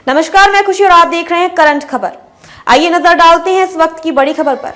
नमस्कार, मैं खुशी और आप देख रहे हैं करंट खबर। आइए नजर डालते हैं इस वक्त की बड़ी खबर पर।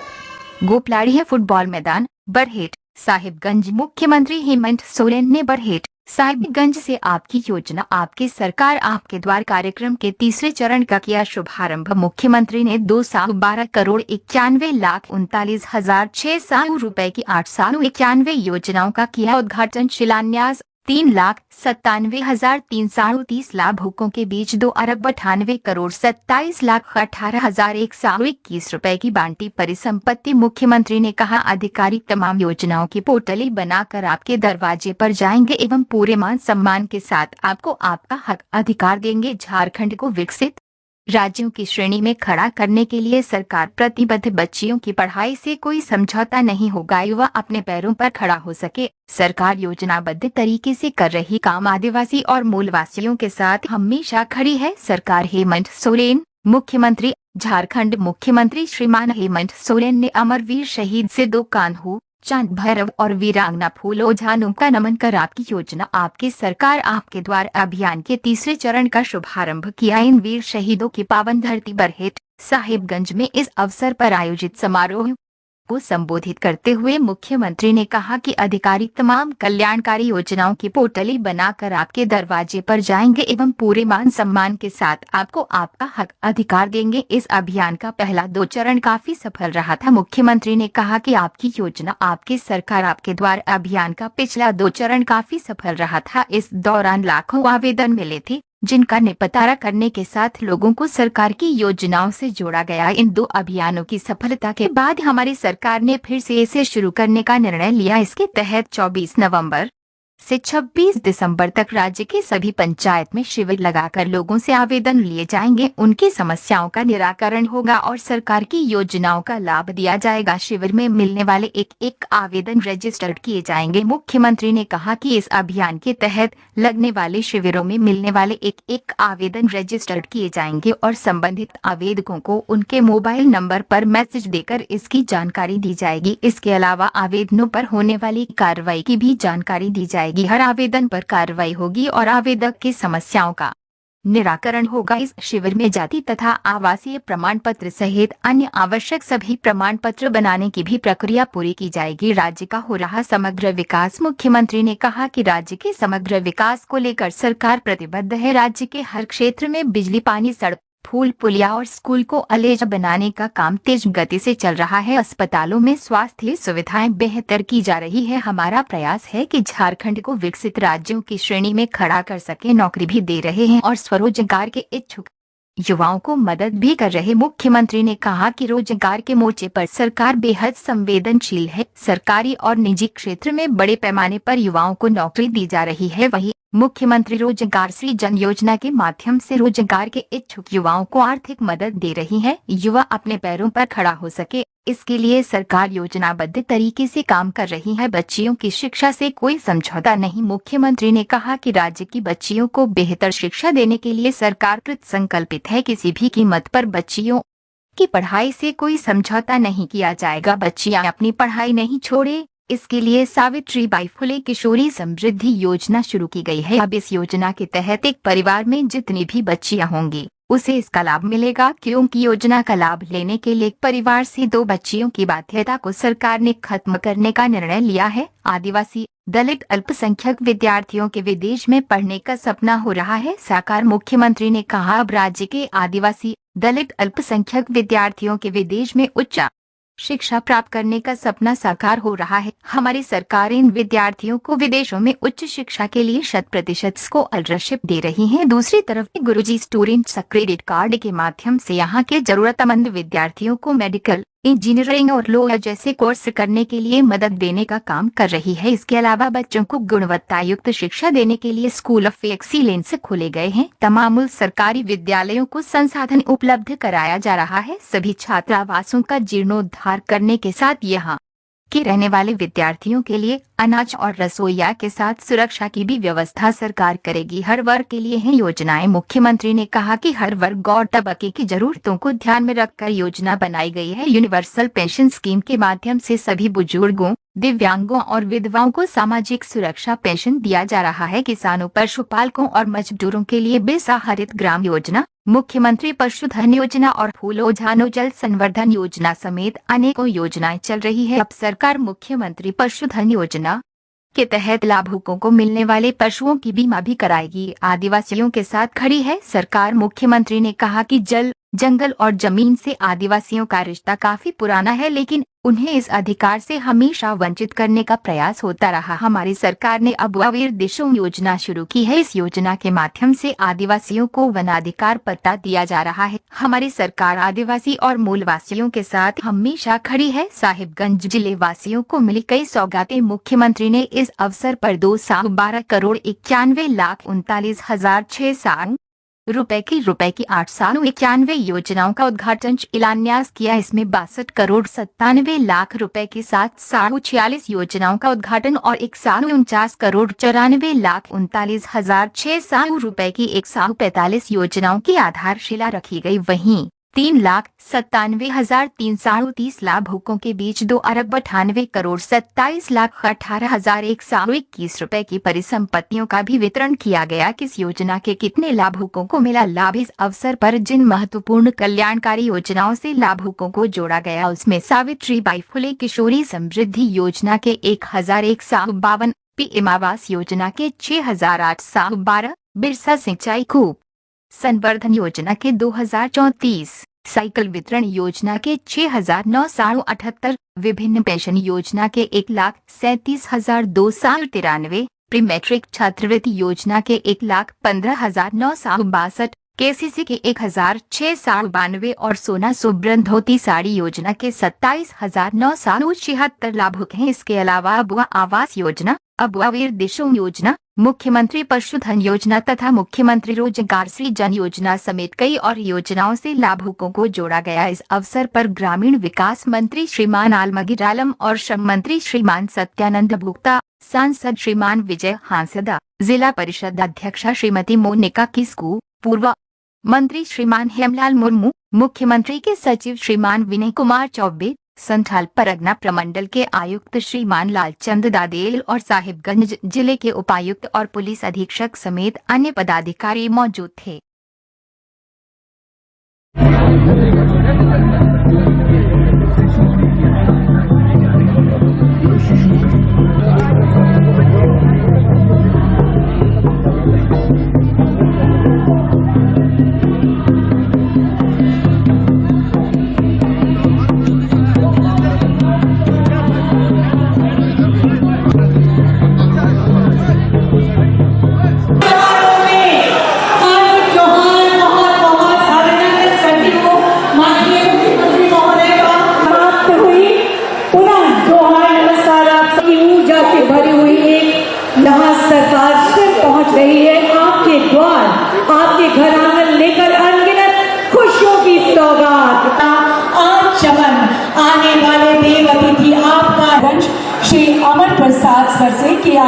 गोपलाड़ी है फुटबॉल मैदान बरहेट साहिबगंज। मुख्यमंत्री हेमंत सोरेन ने बरहेट साहिबगंज से आपकी योजना आपकी सरकार आपके द्वार कार्यक्रम के तीसरे चरण का किया शुभारंभ। मुख्यमंत्री ने 212 करोड़ 41,39,39,600 रुपए की 891 योजनाओं का किया उद्घाटन शिलान्यास। 3,97,330 लाभुकों के बीच 2,98 करोड़ 27,18,121 रुपए की बांटी परिसंपत्ति। मुख्यमंत्री ने कहा अधिकारी तमाम योजनाओं की पोर्टली बनाकर आपके दरवाजे पर जाएंगे एवं पूरे मान सम्मान के साथ आपको आपका हक अधिकार देंगे। झारखंड को विकसित राज्यों की श्रेणी में खड़ा करने के लिए सरकार प्रतिबद्ध। बच्चियों की पढ़ाई से कोई समझौता नहीं होगा, युवा अपने पैरों पर खड़ा हो सके। सरकार योजनाबद्ध तरीके से कर रही काम आदिवासी और मूलवासियों के साथ हमेशा खड़ी है। सरकार हेमंत सोरेन मुख्यमंत्री। झारखंड मुख्यमंत्री श्रीमान हेमंत सोरेन ने अमरवीर शहीद सिद्धू कान्हू चांद भैरव और वीरांगना फूलो झानू का नमन कर आपकी योजना आपकी सरकार आपके द्वार अभियान के तीसरे चरण का शुभारंभ किया। इन वीर शहीदों की पावन धरती बरहेट साहिबगंज में इस अवसर पर आयोजित समारोह को संबोधित करते हुए मुख्यमंत्री ने कहा कि अधिकारी तमाम कल्याणकारी योजनाओं की पोर्टली बनाकर आपके दरवाजे पर जाएंगे एवं पूरे मान सम्मान के साथ आपको आपका हक अधिकार देंगे। इस अभियान का पहला 2 चरण काफी सफल रहा था। मुख्यमंत्री ने कहा कि आपकी योजना आपकी सरकार आपके द्वार अभियान का पिछला 2 चरण काफी सफल रहा था। इस दौरान लाखों आवेदन मिले थे जिनका निपटारा करने के साथ लोगों को सरकार की योजनाओं से जोड़ा गया। इन 2 अभियानों की सफलता के बाद हमारी सरकार ने फिर से इसे शुरू करने का निर्णय लिया। इसके तहत 24 नवंबर से 26 दिसंबर तक राज्य के सभी पंचायत में शिविर लगाकर लोगों से आवेदन लिए जाएंगे, उनकी समस्याओं का निराकरण होगा और सरकार की योजनाओं का लाभ दिया जाएगा। शिविर में मिलने वाले एक आवेदन रजिस्टर्ड किए जाएंगे। मुख्यमंत्री ने कहा कि इस अभियान के तहत लगने वाले शिविरों में मिलने वाले एक आवेदन रजिस्टर्ड किए जाएंगे और संबंधित आवेदकों को उनके मोबाइल नंबर पर मैसेज देकर इसकी जानकारी दी जाएगी। इसके अलावा आवेदनों पर होने वाली कार्रवाई की भी जानकारी दी जाएगी। हर आवेदन पर कार्रवाई होगी और आवेदक की समस्याओं का निराकरण होगा। इस शिविर में जाति तथा आवासीय प्रमाण पत्र सहित अन्य आवश्यक सभी प्रमाण पत्र बनाने की भी प्रक्रिया पूरी की जाएगी। राज्य का हो रहा समग्र विकास। मुख्यमंत्री ने कहा कि राज्य के समग्र विकास को लेकर सरकार प्रतिबद्ध है। राज्य के हर क्षेत्र में बिजली पानी सड़क फूल पुलिया और स्कूल को अलेज बनाने का काम तेज गति से चल रहा है। अस्पतालों में स्वास्थ्य सुविधाएं बेहतर की जा रही है। हमारा प्रयास है कि झारखंड को विकसित राज्यों की श्रेणी में खड़ा कर सके। नौकरी भी दे रहे हैं और स्वरोजगार के इच्छुक युवाओं को मदद भी कर रहे। मुख्यमंत्री ने कहा कि रोजगार के मोर्चे पर सरकार बेहद संवेदनशील है। सरकारी और निजी क्षेत्र में बड़े पैमाने पर युवाओं को नौकरी दी जा रही है। वहीं मुख्यमंत्री रोजगार सृजन योजना के माध्यम से रोजगार के इच्छुक युवाओं को आर्थिक मदद दे रही है। युवा अपने पैरों पर खड़ा हो सके, इसके लिए सरकार योजनाबद्ध तरीके से काम कर रही है। बच्चियों की शिक्षा से कोई समझौता नहीं। मुख्यमंत्री ने कहा कि राज्य की बच्चियों को बेहतर शिक्षा देने के लिए सरकार कृत संकल्पित है। किसी भी कीमत पर बच्चियों की पढ़ाई से कोई समझौता नहीं किया जाएगा। बच्चियां अपनी पढ़ाई नहीं छोड़े, इसके लिए सावित्रीबाई फुले किशोरी समृद्धि योजना शुरू की गई है। अब इस योजना के तहत एक परिवार में जितनी भी बच्चियां होंगी उसे इसका लाभ मिलेगा, क्योंकि योजना का लाभ लेने के लिए एक परिवार से 2 बच्चियों की बाध्यता को सरकार ने खत्म करने का निर्णय लिया है। आदिवासी दलित अल्पसंख्यक विद्यार्थियों के विदेश में पढ़ने का सपना हो रहा है साकार। मुख्यमंत्री ने कहा अब राज्य के आदिवासी दलित अल्पसंख्यक विद्यार्थियों के विदेश में उच्च शिक्षा प्राप्त करने का सपना साकार हो रहा है। हमारी सरकार इन विद्यार्थियों को विदेशों में उच्च शिक्षा के लिए 100% स्कॉलरशिप दे रही है। दूसरी तरफ गुरुजी स्टूडेंट्स क्रेडिट कार्ड के माध्यम से यहाँ के जरूरतमंद विद्यार्थियों को मेडिकल, इंजीनियरिंग और लॉ जैसे कोर्स करने के लिए मदद देने का काम कर रही है। इसके अलावा बच्चों को गुणवत्ता युक्त शिक्षा देने के लिए स्कूल ऑफ एक्सीलेंस खोले गए हैं। तमाम सरकारी विद्यालयों को संसाधन उपलब्ध कराया जा रहा है। सभी छात्रावासों का जीर्णोद्धार करने के साथ यहाँ के रहने वाले विद्यार्थियों के लिए अनाज और रसोइया के साथ सुरक्षा की भी व्यवस्था सरकार करेगी। हर वर्ग के लिए हैं योजनाएं। मुख्यमंत्री ने कहा कि हर वर्ग और तबके की जरूरतों को ध्यान में रखकर योजना बनाई गई है। यूनिवर्सल पेंशन स्कीम के माध्यम से सभी बुजुर्गों दिव्यांगों और विधवाओं को सामाजिक सुरक्षा पेंशन दिया जा रहा है। किसानों, पशुपालकों और मजदूरों के लिए बिरसा हरित ग्राम योजना, मुख्यमंत्री पशुधन योजना और फूलो झानो जल संवर्धन योजना समेत अनेकों योजनाएं चल रही है। अब सरकार मुख्यमंत्री पशुधन योजना के तहत लाभुकों को मिलने वाले पशुओं की बीमा भी कराएगी। आदिवासियों के साथ खड़ी है सरकार। मुख्यमंत्री ने कहा कि जल, जंगल और जमीन से आदिवासियों का रिश्ता काफी पुराना है, लेकिन उन्हें इस अधिकार से हमेशा वंचित करने का प्रयास होता रहा। हमारी सरकार ने अब अबुआ दिशों योजना शुरू की है। इस योजना के माध्यम से आदिवासियों को वनाधिकार पट्टा दिया जा रहा है। हमारी सरकार आदिवासी और मूलवासियों के साथ हमेशा खड़ी है। साहिबगंज जिले वासियों को मिली कई सौगातें। मुख्यमंत्री ने इस अवसर पर 212,91,39,600 रुपए की 891 योजनाओं का उद्घाटन शिलान्यास किया। इसमें 62,97,00,000 रुपए की 746 योजनाओं का उद्घाटन और 1,49,94,39,600 रुपए की 145 योजनाओं की आधारशिला रखी गई। वहीं 3,97,330 लाभुकों के बीच 2,98,27,18,121 रुपए की परिसंपत्तियों का भी वितरण किया गया। किस योजना के कितने लाभुकों को मिला लाभ? इस अवसर पर जिन महत्वपूर्ण कल्याणकारी योजनाओं से लाभुकों को जोड़ा गया उसमें सावित्रीबाई फुले किशोरी समृद्धि योजना के 1,152, पीएम आवास योजना के 6,812, बिरसा सिंचाई कूप संवर्धन योजना के 2,034, साइकिल वितरण योजना के 6,978, विभिन्न पेंशन योजना के 1,37,293, प्री मैट्रिक छात्रवृत्ति योजना के 1,15,962, केसीसी के 1,692 और सोना सुब्रन धोती साड़ी योजना के 27,976 लाभुक हैं। इसके अलावा अबुआ आवास योजना, अबुआ वीर दिशों योजना, मुख्यमंत्री पशुधन योजना तथा मुख्यमंत्री रोजगार सृजन योजना समेत कई और योजनाओं से लाभुकों को जोड़ा गया। इस अवसर पर ग्रामीण विकास मंत्री श्रीमान आलमगीर आलम और श्रम मंत्री श्रीमान सत्यानंद भुक्ता, सांसद श्रीमान विजय हांसदा, जिला परिषद अध्यक्षा श्रीमती मोनिका किस्कू, पूर्व मंत्री श्रीमान हेमलाल मुर्मू, मुख्यमंत्री के सचिव श्रीमान विनय कुमार चौबे, संथाल परगना प्रमंडल के आयुक्त श्रीमान लालचंद दादेल और साहिबगंज जिले के उपायुक्त और पुलिस अधीक्षक समेत अन्य पदाधिकारी मौजूद थे। सरकार से पहुंच रही है आपके द्वार, आपके घर आंगन लेकर अनगिनत खुशियों की सौगात। आज चमन आने वाले देव अतिथि आपका वंश श्री अमर प्रसाद सर से किया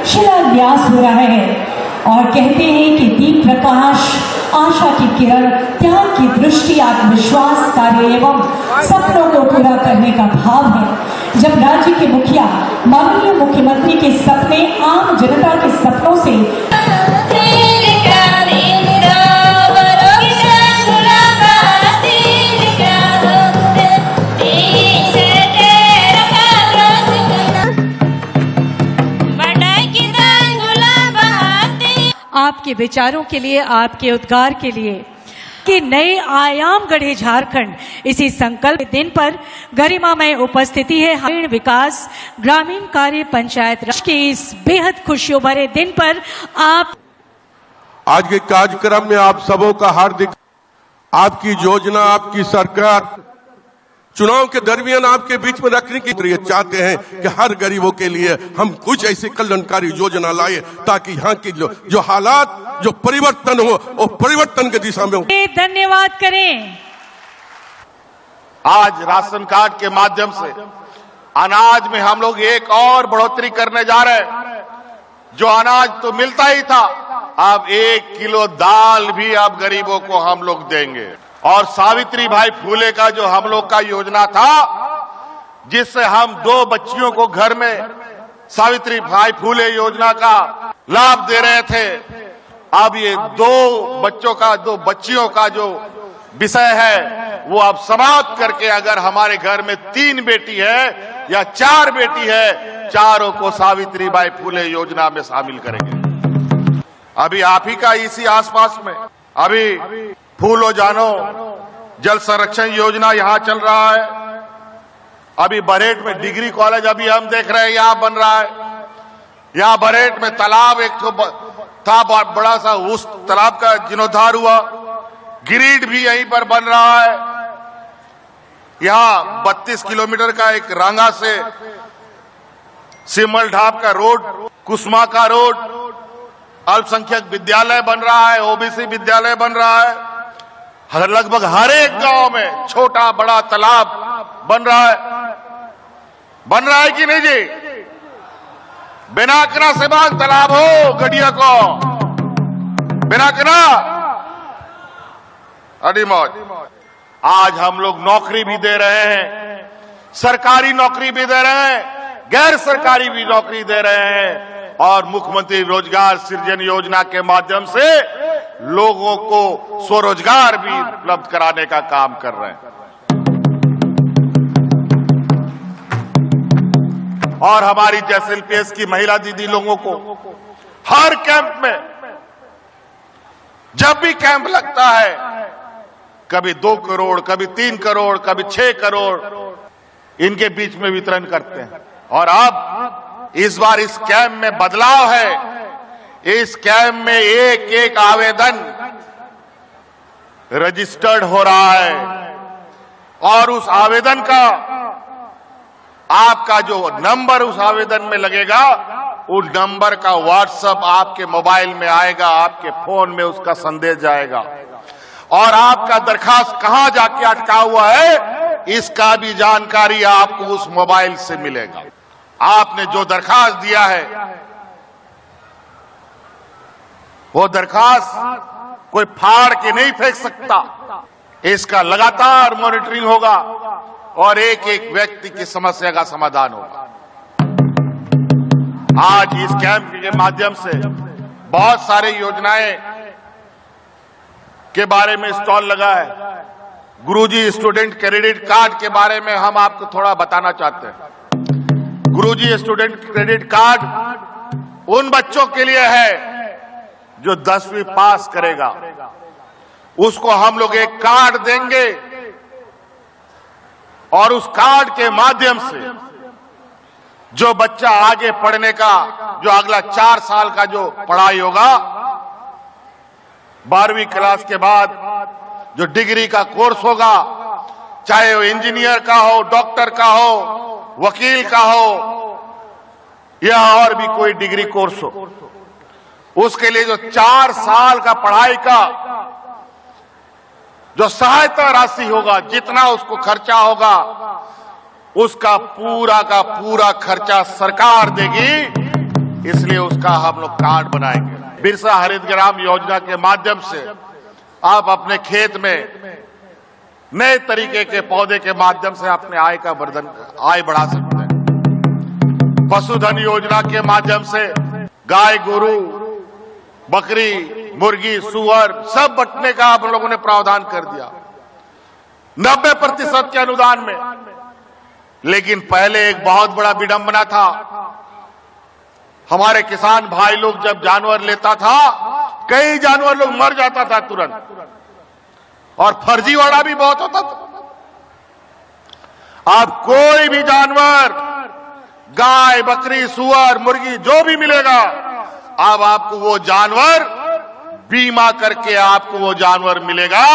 शिलान्यास हो रहा है और कहते हैं कि दीप प्रकाश, आशा की किरण, त्याग की दृष्टि, आत्मविश्वास, कार्य एवं सपनों को पूरा करने का भाव है। जब राज्य के मुखिया माननीय मुख्यमंत्री के सपने आम जनता के सपनों से आपके विचारों के लिए, आपके उद्गार के लिए कि नए आयाम गढ़े झारखंड, इसी संकल्प दिन पर गरिमामय उपस्थिति है। ग्रामीण विकास, ग्रामीण कार्य, पंचायत राज के इस बेहद खुशियों भरे दिन पर आप आज के कार्यक्रम में आप सबों का हार्दिक, आपकी योजना, आपकी सरकार चुनाव के दरमियान आपके बीच में रखने की लिए चाहते हैं कि हर गरीबों के लिए हम कुछ ऐसी कल्याणकारी योजना लाए ताकि यहाँ की जो हालात, जो परिवर्तन हो वो परिवर्तन की दिशा में हो। धन्यवाद करें। आज राशन कार्ड के माध्यम से अनाज में हम लोग एक और बढ़ोतरी करने जा रहे हैं। जो अनाज तो मिलता ही था, अब 1 किलो दाल भी अब गरीबों को हम लोग देंगे। और सावित्री भाई फूले का जो हम लोग का योजना था जिससे हम 2 बच्चियों को घर में सावित्री भाई फूले योजना का लाभ दे रहे थे। अब ये 2 बच्चियों का जो विषय है वो अब समाप्त करके अगर हमारे घर में 3 बेटी है या 4 बेटी है, चारों को सावित्री बाई फूले योजना में शामिल करेंगे। अभी आप ही का इसी आसपास में अभी फूलो जानो जल संरक्षण योजना यहां चल रहा है। अभी बरहेट में डिग्री कॉलेज अभी हम देख रहे हैं यहां बन रहा है। यहां बरहेट में तालाब एक तो था बड़ा सा, उस तालाब का जीर्णोद्धार हुआ। गिरिड भी यहीं पर बन रहा है। यहां 32 किलोमीटर का एक रांगा से सिमल ढाब का रोड, कुसमा का रोड, अल्पसंख्यक विद्यालय बन रहा है, ओबीसी विद्यालय बन रहा है। लगभग हर एक गांव में छोटा बड़ा तालाब बन रहा है कि नहीं जी? बिनाकना से बांध तालाब हो गडिया को, बिनाकना अड़ी मौज। आज हम लोग नौकरी भी दे रहे हैं, सरकारी नौकरी भी दे रहे हैं, गैर सरकारी भी नौकरी दे रहे हैं, और मुख्यमंत्री रोजगार सृजन योजना के माध्यम से लोगों को स्वरोजगार भी उपलब्ध कराने का काम कर रहे हैं। और हमारी जैसलमेर की महिला दीदी लोगों को हर कैंप में, जब भी कैंप लगता है, कभी 2 करोड़, कभी 3 करोड़, कभी 6 करोड़ इनके बीच में वितरण करते हैं। और अब इस बार इस कैंप में बदलाव है। इस कैंप में एक आवेदन रजिस्टर्ड हो रहा है, और उस आवेदन का आपका जो नंबर उस आवेदन में लगेगा, उस नंबर का व्हाट्सएप आपके मोबाइल में आएगा, आपके फोन में उसका संदेश जाएगा, और आपका दरखास्त कहां जाके अटका हुआ है इसका भी जानकारी आपको उस मोबाइल से मिलेगा। आपने जो दरखास्त दिया है वो दरखास्त कोई फाड़ के नहीं फेंक सकता। इसका लगातार मॉनिटरिंग होगा और एक एक व्यक्ति की समस्या का समाधान होगा। आज इस कैंप के माध्यम से बहुत सारे योजनाएं के बारे में स्टॉल लगा है। गुरुजी स्टूडेंट क्रेडिट कार्ड के बारे में हम आपको थोड़ा बताना चाहते हैं। गुरुजी स्टूडेंट क्रेडिट कार्ड उन बच्चों के लिए है जो 10वीं पास करेगा, उसको हम लोग एक कार्ड देंगे, और उस कार्ड के माध्यम से जो बच्चा आगे पढ़ने का, जो अगला 4 साल का जो पढ़ाई होगा, 12वीं क्लास के बाद जो डिग्री का कोर्स होगा, चाहे वो इंजीनियर का हो, डॉक्टर का हो, वकील का हो, या और भी कोई डिग्री कोर्स हो, उसके लिए जो 4 साल का पढ़ाई का जो सहायता राशि होगा, जितना उसको खर्चा होगा, उसका पूरा का पूरा खर्चा सरकार देगी। इसलिए उसका हम लोग कार्ड बनाएंगे। बिरसा हरित ग्राम योजना के माध्यम से आप अपने खेत में नए तरीके के पौधे के माध्यम से अपने आय बढ़ा सकते हैं। पशुधन योजना के माध्यम से गाय, गोरू, बकरी, मुर्गी, सुअर सब बंटने का आप लोगों ने प्रावधान कर दिया 90% के अनुदान में। लेकिन पहले एक बहुत बड़ा विडंबना था, हमारे किसान भाई लोग जब जानवर लेता था, कई जानवर लोग मर जाता था तुरंत, और फर्जीवाड़ा भी बहुत होता था। अब कोई भी जानवर, गाय, बकरी, सुअर, मुर्गी जो भी मिलेगा, अब आपको वो जानवर बीमा करके आपको वो जानवर मिलेगा।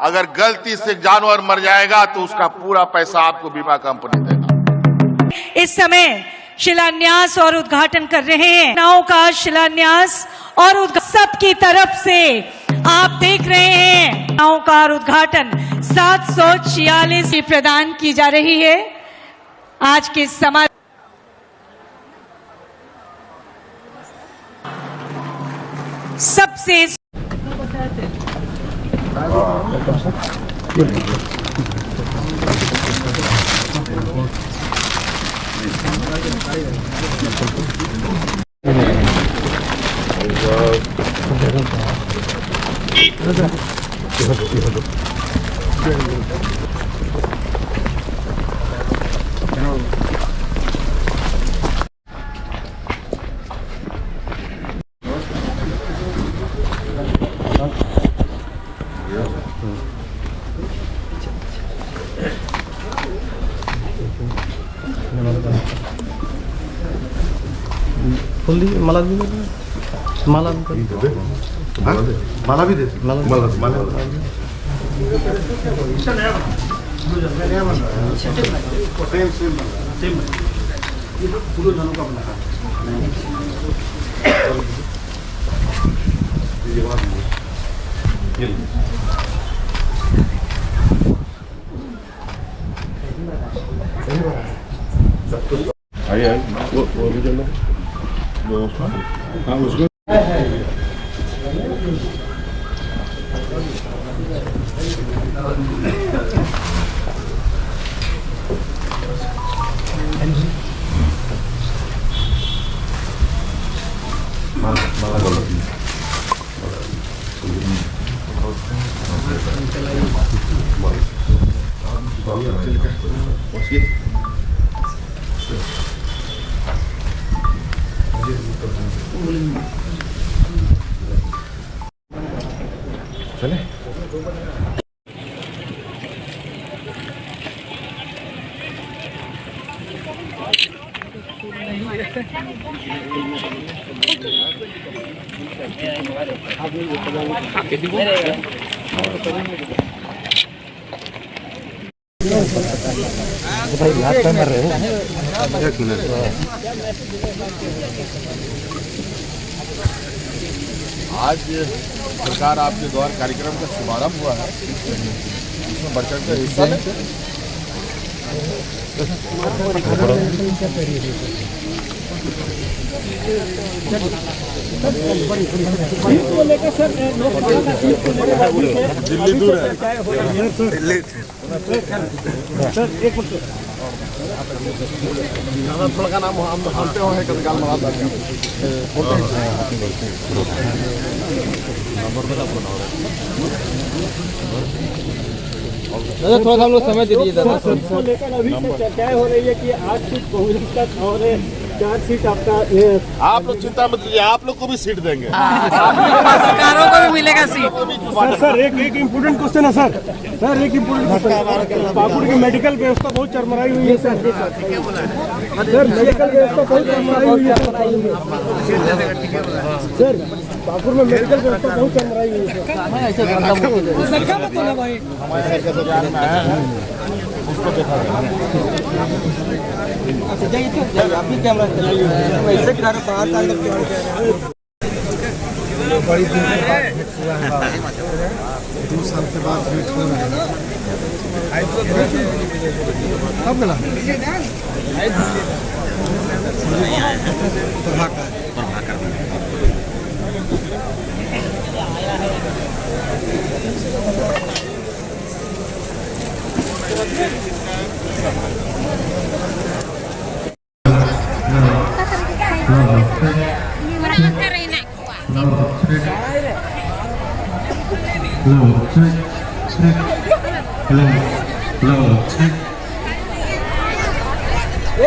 अगर गलती से जानवर मर जाएगा तो उसका पूरा पैसा आपको बीमा कंपनी देगा। इस समय शिलान्यास और उद्घाटन कर रहे हैं। नाव का शिलान्यास और सबकी तरफ से आप देख रहे हैं नाव का उद्घाटन 746 की प्रदान की जा रही है। आज के समारोह सबसे माला भी माला माला भी दे माला आइए वो भी चलो हाँ उसको चले भाई लास्ट टाइम कर रहे हो एक मिनट आज सरकार आपके द्वारा कार्यक्रम का शुभारंभ हुआ है, इसमें बढ़-चढ़ कर हिस्सा लेते हैं। दिल्ली दूर है, दिल्ली सर एक थोड़ा का नाम हम पे हो है कदगाल मराद दादा थोड़ा हम लोग समय दे दीजिए दादा। सबको लेकर अभी से चर्चाएं हो रही है कि 8 सीट कांग्रेस का और 4 सीट आपका आप लोग चिंता मत कीजिए, आप लोग को भी सीट देंगे। सरकारों को भी मिलेगा सीट। सर एक इम्पोर्टेंट क्वेश्चन है सर एक इम्पोर्टेंट क्वेश्चन। पाकुड़ की मेडिकल व्यवस्था बहुत चरमराई हुई है सर मेडिकल व्यवस्था बहुत चरमराई हुई है सर पाकुड़ में मेडिकल व्यवस्था बहुत चरमराई हुई है उसको देखा आपकी कैमरा वैसे घर बाहर डाल बड़ी दिन के बाद हुआ है 2 साल के बाद भेंट हो रहा है कब मिला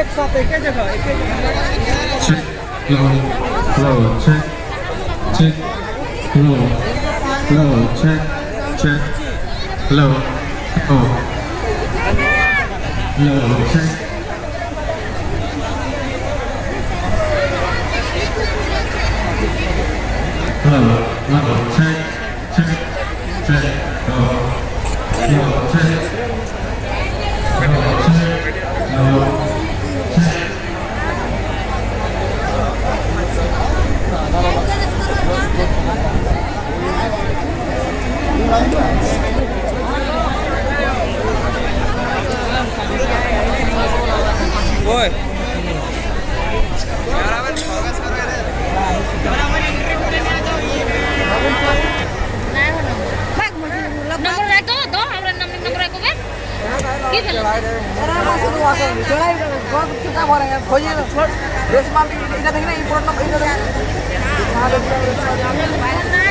एक साथ एक जगह ओए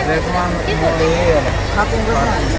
রেশমান